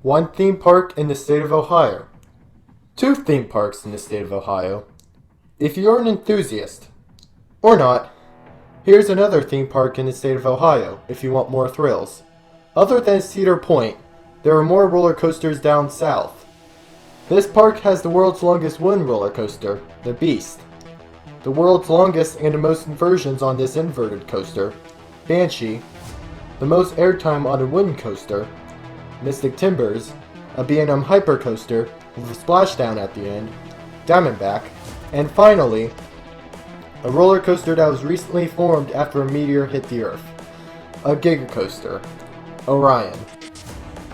One theme park in the state of Ohio. Two theme parks in the state of Ohio. If you're an enthusiast, or not, here's another theme park in the state of Ohio if you want more thrills. Other than Cedar Point, there are more roller coasters down south. This park has the world's longest wooden roller coaster, the Beast. The world's longest and most versions on this inverted coaster, Banshee. The most airtime on a wooden coaster, Mystic Timbers, a B&M hyper coaster with a splashdown at the end, Diamondback, and finally, a roller coaster that was recently formed after a meteor hit the Earth, a Giga Coaster, Orion.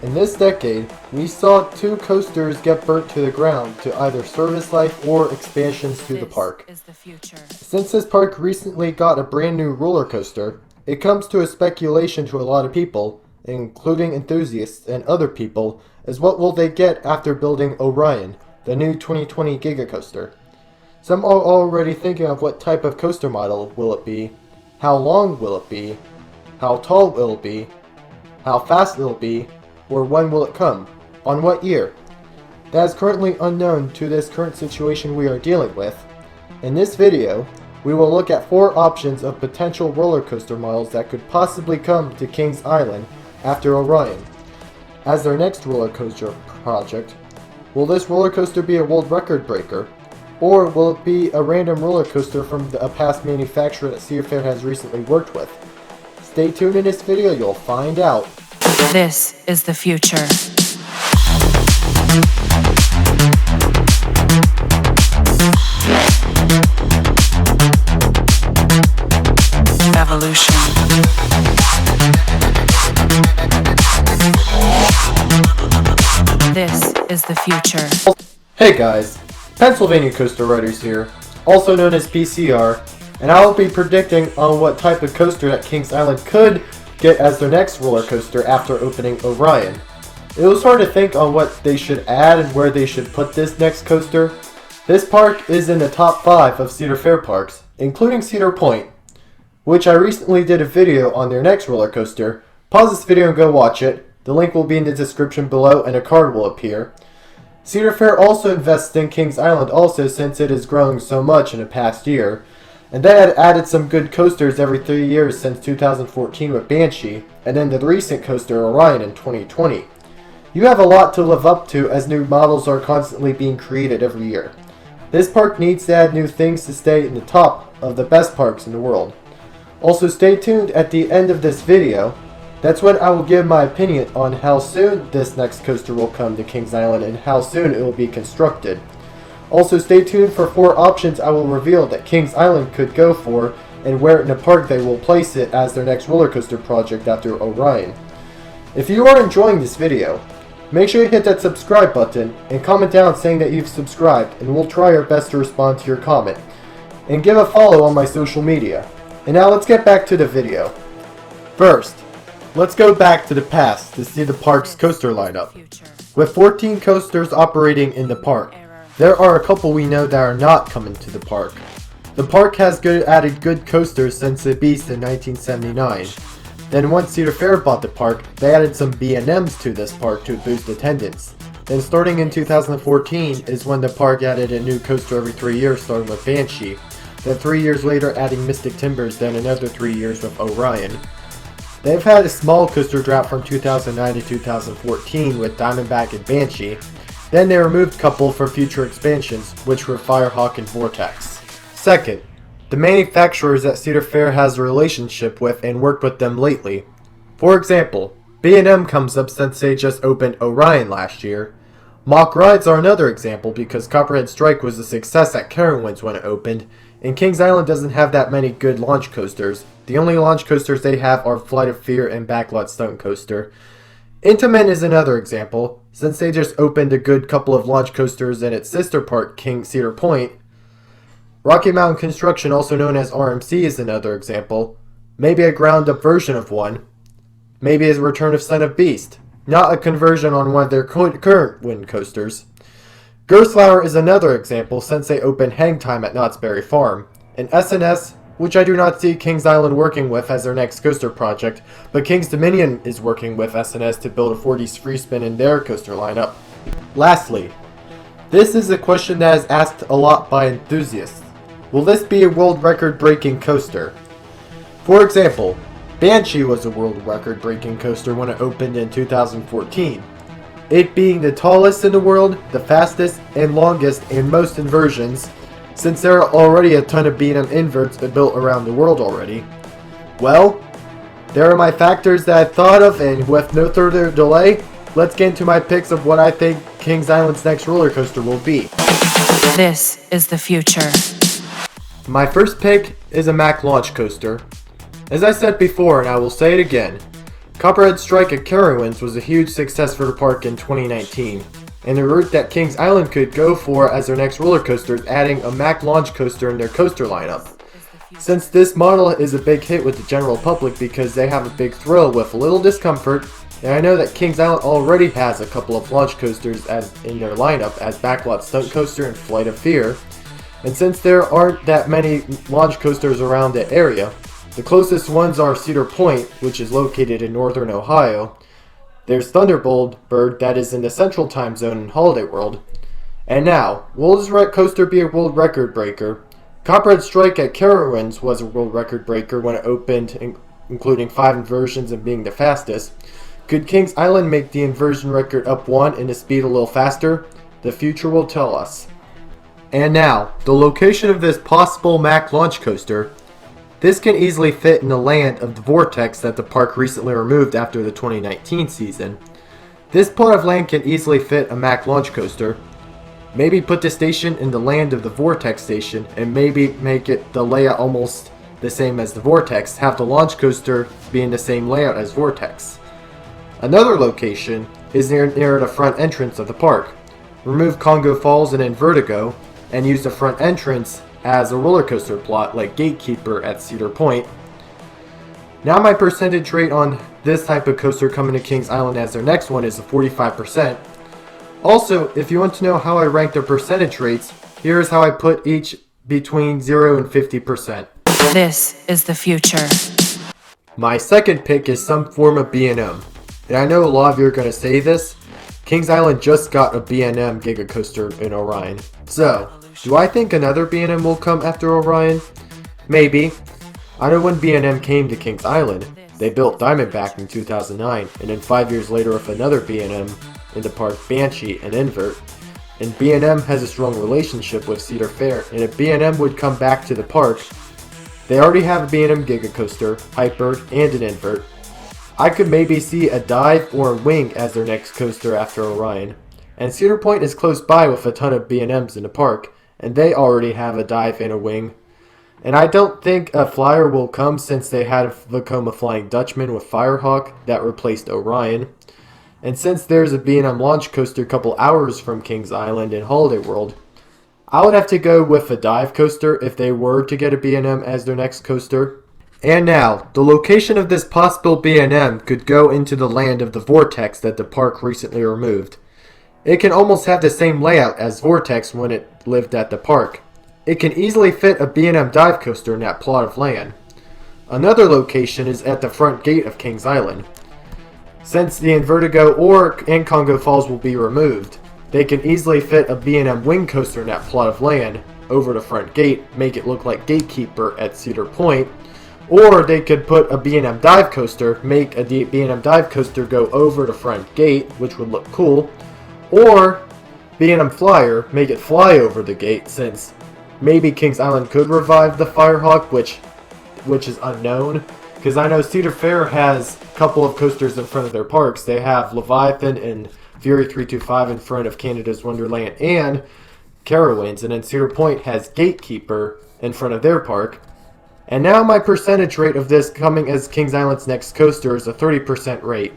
In this decade, we saw two coasters get burnt to the ground to either service life or expansions to the park. Since this park recently got a brand new roller coaster, it comes to a speculation to a lot of people, including enthusiasts and other people, as what will they get after building Orion, the new 2020 Giga Coaster. Some are already thinking of what type of coaster model will it be, how long will it be, how tall will it be, how fast will it be, or when will it come, on what year. That is currently unknown to this current situation we are dealing with. In this video, we will look at 4 options of potential roller coaster models that could possibly come to Kings Island after Orion. As their next roller coaster project, will this roller coaster be a world record breaker? Or will it be a random roller coaster from a past manufacturer that Cedar Fair has recently worked with? Stay tuned in this video, you'll find out. This is the future. Evolution. This is the future. Hey guys, Pennsylvania Coaster Riders here, also known as PCR, and I will be predicting on what type of coaster that Kings Island could get as their next roller coaster after opening Orion. It was hard to think on what they should add and where they should put this next coaster. This park is in the top 5 of Cedar Fair parks, including Cedar Point, which I recently did a video on their next roller coaster. Pause this video and go watch it. The link will be in the description below and a card will appear. Cedar Fair also invests in Kings Island also since it is growing so much in the past year. And they had added some good coasters every 3 years since 2014 with Banshee, and then the recent coaster Orion in 2020. You have a lot to live up to as new models are constantly being created every year. This park needs to add new things to stay in the top of the best parks in the world. Also stay tuned at the end of this video. That's when I will give my opinion on how soon this next coaster will come to Kings Island and how soon it will be constructed. Also stay tuned for 4 options I will reveal that Kings Island could go for and where in the park they will place it as their next roller coaster project after Orion. If you are enjoying this video, make sure you hit that subscribe button and comment down saying that you've subscribed, and we'll try our best to respond to your comment. And give a follow on my social media. And now let's get back to the video. First, let's go back to the past to see the park's coaster lineup. With 14 coasters operating in the park, there are a couple we know that are not coming to the park. The park has added good coasters since the Beast in 1979. Then once Cedar Fair bought the park, they added some B&Ms to this park to boost attendance. Then starting in 2014 is when the park added a new coaster every 3 years, starting with Banshee. Then 3 years later adding Mystic Timbers, then another 3 years with Orion. They've had a small coaster drop from 2009 to 2014 with Diamondback and Banshee. Then they removed a couple for future expansions, which were Firehawk and Vortex. Second, the manufacturers that Cedar Fair has a relationship with and worked with them lately. For example, B&M comes up since they just opened Orion last year. Mack rides are another example because Copperhead Strike was a success at Carowinds when it opened, and Kings Island doesn't have that many good launch coasters. The only launch coasters they have are Flight of Fear and Backlot Stunt Coaster. Intamin is another example, since they just opened a good couple of launch coasters in its sister park, King Cedar Point. Rocky Mountain Construction, also known as RMC, is another example. Maybe a ground-up version of one. Maybe a return of Son of Beast, not a conversion on one of their current wind coasters. Gerstlauer is another example since they opened Hang Time at Knott's Berry Farm. And S&S, which I do not see Kings Island working with as their next coaster project, but Kings Dominion is working with S&S to build a 4D free spin in their coaster lineup. Lastly, this is a question that is asked a lot by enthusiasts. Will this be a world record breaking coaster? For example, Banshee was a world record breaking coaster when it opened in 2014. It being the tallest in the world, the fastest and longest and most inversions, since there are already a ton of B&M inverts built around the world already. Well, there are my factors that I thought of, and with no further delay, let's get into my picks of what I think Kings Island's next roller coaster will be. This is the future. My first pick is a Mack launch coaster. As I said before, and I will say it again, Copperhead Strike at Carowinds was a huge success for the park in 2019, and the route that Kings Island could go for as their next roller coaster is adding a Mack launch coaster in their coaster lineup. Since this model is a big hit with the general public because they have a big thrill with little discomfort, and I know that Kings Island already has a couple of launch coasters as in their lineup as Backlot Stunt Coaster and Flight of Fear, and since there aren't that many launch coasters around the area, the closest ones are Cedar Point, which is located in northern Ohio. There's Thunderbolt Bird that is in the central time zone in Holiday World. And now, will this coaster be a world record breaker? Copperhead Strike at Carowinds was a world record breaker when it opened, including 5 inversions and being the fastest. Could Kings Island make the inversion record up 1 and the speed a little faster? The future will tell us. And now, the location of this possible Mack launch coaster. This can easily fit in the land of the vortex that the park recently removed after the 2019 season. This part of land can easily fit a Mack launch coaster. Maybe put the station in the land of the vortex station and maybe make it the layout almost the same as the vortex, have the launch coaster be in the same layout as vortex. Another location is near the front entrance of the park. Remove Congo Falls and Vertigo and use the front entrance as a roller coaster plot like Gatekeeper at Cedar Point. Now my percentage rate on this type of coaster coming to Kings Island as their next one is a 45%. Also, if you want to know how I rank their percentage rates, here's how I put each between 0 and 50%. This is the future. My second pick is some form of B&M. And I know a lot of you are going to say this. Kings Island just got a B&M Giga Coaster in Orion. So, do I think another B&M will come after Orion? Maybe. I know when B&M came to Kings Island, they built Diamondback in 2009, and then 5 years later with another B&M in the park, Banshee and Invert. And B&M has a strong relationship with Cedar Fair, and if B&M would come back to the park, they already have a B&M Giga Coaster, Hyperbird, and an Invert. I could maybe see a Dive or a Wing as their next coaster after Orion. And Cedar Point is close by with a ton of B&Ms in the park, and they already have a Dive and a Wing. And I don't think a Flyer will come since they had a Vekoma Flying Dutchman with Firehawk that replaced Orion. And since there's a B&M launch coaster a couple hours from Kings Island in Holiday World, I would have to go with a Dive coaster if they were to get a B&M as their next coaster. And now, the location of this possible B&M could go into the land of the Vortex that the park recently removed. It can almost have the same layout as Vortex when it lived at the park. It can easily fit a B&M dive coaster in that plot of land. Another location is at the front gate of Kings Island. Since the Vertigo and Congo Falls will be removed, they can easily fit a B&M wing coaster in that plot of land over the front gate, make it look like Gatekeeper at Cedar Point, or they could put a B&M dive coaster, make a B&M dive coaster go over the front gate, which would look cool, or B&M Flyer, make it fly over the gate, since maybe Kings Island could revive the Firehawk, which is unknown. Because I know Cedar Fair has a couple of coasters in front of their parks. They have Leviathan and Fury 325 in front of Canada's Wonderland and Carowinds, and then Cedar Point has Gatekeeper in front of their park. And now my percentage rate of this coming as Kings Island's next coaster is a 30% rate,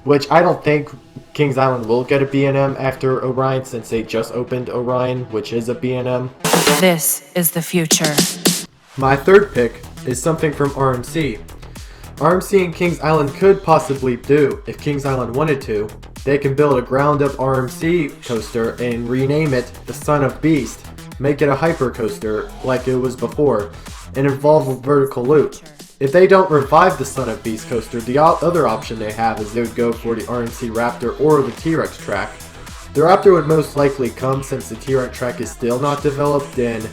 which I don't think Kings Island will get a B&M after Orion since they just opened Orion, which is a B&M. This is the future. My third pick is something from RMC. RMC and Kings Island could possibly do, if Kings Island wanted to, they can build a ground up RMC coaster and rename it the Son of Beast make it a hyper coaster like it was before, and involve a vertical loop. If they don't revive the Son of Beast coaster, the other option they have is they would go for the RMC Raptor or the T-Rex track. The Raptor would most likely come since the T-Rex track is still not developed, and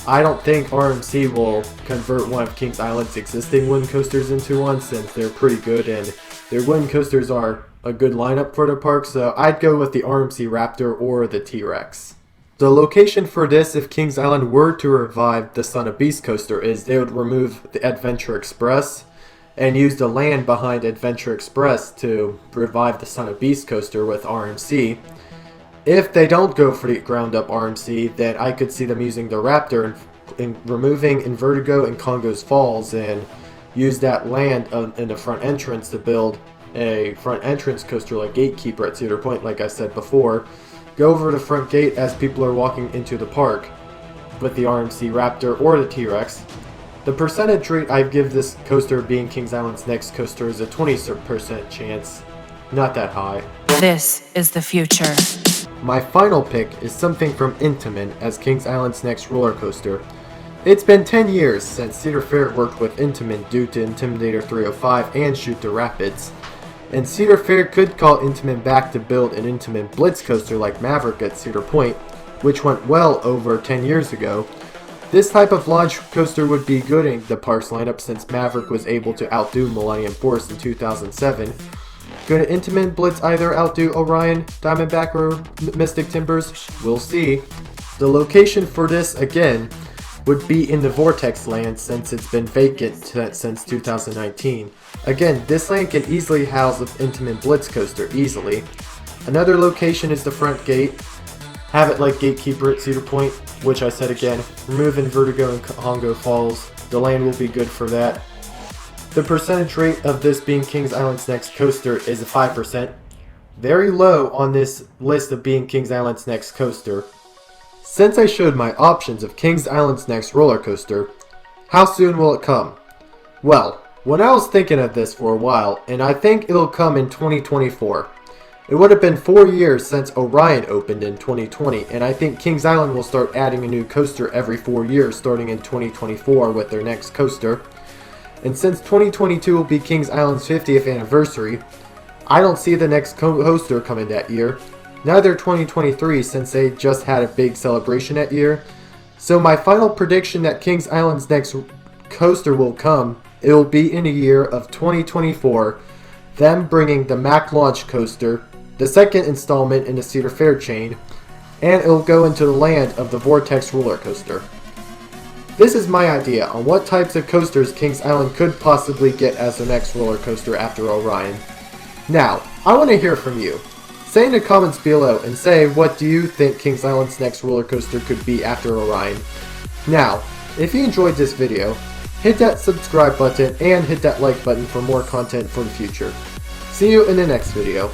I don't think RMC will convert one of Kings Island's existing wooden coasters into one since they're pretty good and their wooden coasters are a good lineup for the park, so I'd go with the RMC Raptor or the T-Rex. The location for this, if Kings Island were to revive the Son of Beast coaster, is they would remove the Adventure Express and use the land behind Adventure Express to revive the Son of Beast coaster with RMC. If they don't go for the ground up RMC, then I could see them using the Raptor and removing Invertigo and Congo's Falls and use that land in the front entrance to build a front entrance coaster like Gatekeeper at Cedar Point, like I said before. Go over the front gate as people are walking into the park with the RMC Raptor or the T-Rex. The percentage rate I give this coaster being Kings Island's next coaster is a 20% chance. Not that high. This is the future. My final pick is something from Intamin as Kings Island's next roller coaster. It's been 10 years since Cedar Fair worked with Intamin due to Intimidator 305 and Shoot the Rapids. And Cedar Fair could call Intamin back to build an Intamin Blitz coaster like Maverick at Cedar Point, which went well over 10 years ago. This type of launch coaster would be good in the park's lineup since Maverick was able to outdo Millennium Force in 2007. Could Intamin Blitz either outdo Orion, Diamondback, or Mystic Timbers? We'll see. The location for this, again, would be in the Vortex land since it's been vacant since 2019. Again, this land can easily house an Intamin Blitz coaster easily. Another location is the front gate. Have it like Gatekeeper at Cedar Point, which I said again, remove Invertigo and Congo Falls. The land will be good for that. The percentage rate of this being Kings Island's next coaster is 5%. Very low on this list of being Kings Island's next coaster. Since I showed my options of Kings Island's next roller coaster, how soon will it come? Well, when I was thinking of this for a while, and I think it'll come in 2024. It would have been 4 years since Orion opened in 2020, and I think Kings Island will start adding a new coaster every 4 years starting in 2024 with their next coaster. And since 2022 will be Kings Island's 50th anniversary, I don't see the next coaster coming that year. Neither 2023 since they just had a big celebration that year. So my final prediction that Kings Island's next coaster will come, it will be in the year of 2024, them bringing the Mack launch coaster, the second installment in the Cedar Fair chain, and it will go into the land of the Vortex roller coaster. This is my idea on what types of coasters Kings Island could possibly get as their next roller coaster after Orion. Now, I want to hear from you. Say in the comments below and say what do you think Kings Island's next roller coaster could be after Orion. Now, if you enjoyed this video, hit that subscribe button and hit that like button for more content for the future. See you in the next video.